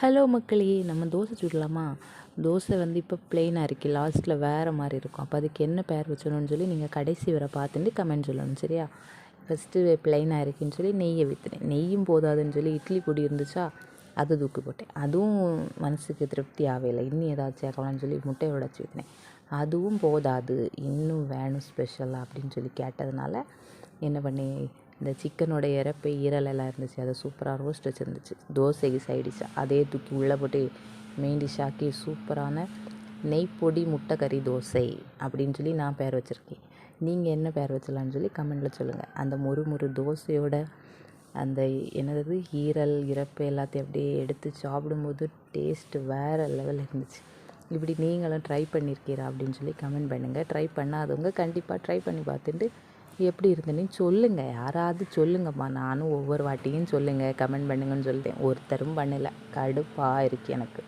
Hello மக்களே, நம்ம தோசை சுடலாமா? தோசை இப்போ ப்ளெயினாக இருக்குது, லாஸ்ட்டில் வேறு மாதிரி இருக்கும். அப்போ அதுக்கு என்ன பேர் வச்சணும்னு சொல்லி நீங்கள் கடைசி வரை பார்த்துட்டு கமெண்ட் சொல்லணும், சரியா? ஃபஸ்ட்டு ப்ளெயினாக இருக்குன்னு சொல்லி நெய்யை விற்றுனேன். நெய்யும் போதாதுன்னு சொல்லி இட்லி பொடி இருந்துச்சா, அது தூக்கி போட்டேன். அதுவும் மனசுக்கு திருப்தி ஆகலை. இன்னும் ஏதாச்சும் சேர்க்கலாம்னு சொல்லி முட்டையை உடச்சி ஊற்றினேன். அதுவும் போதாது, இன்னும் வேணும் ஸ்பெஷலாக அப்படின்னு சொல்லி கேட்டதுனால என்ன பண்ணி, இந்த சிக்கனோட இறப்பு ஈரலெல்லாம் இருந்துச்சு, அதை சூப்பராக ரோஸ்ட் வச்சுருந்துச்சு. தோசைக்கு சைடிஷாக அதே தூக்கி உள்ளே போட்டு மெயின் டிஷ்ஷாக்கி சூப்பரான நெய் பொடி முட்டை கறி தோசை அப்படின்னு சொல்லி நான் பேர் வச்சுருக்கேன். நீங்கள் என்ன பேர் வச்சலான்னு சொல்லி கமெண்டில் சொல்லுங்கள். அந்த முறு தோசையோட அந்த என்னது ஈரல் இறப்பு எல்லாத்தையும் அப்படியே எடுத்து சாப்பிடும்போது டேஸ்ட்டு வேறு லெவலில் இருந்துச்சு. இப்படி நீங்களும் ட்ரை பண்ணியிருக்கீரா அப்படின்னு சொல்லி கமெண்ட் பண்ணுங்கள். ட்ரை பண்ணாதவங்க கண்டிப்பாக ட்ரை பண்ணி பார்த்துட்டு எப்படி இருந்துன்னு சொல்லுங்கள். யாராவது சொல்லுங்கம்மா, நானும் ஒவ்வொரு வாட்டியும் சொல்லுங்கள் கமெண்ட் பண்ணுங்கன்னு சொல்லிட்டேன். ஒருத்தரும் பண்ணலை, கடுப்பாக இருக்குது எனக்கு.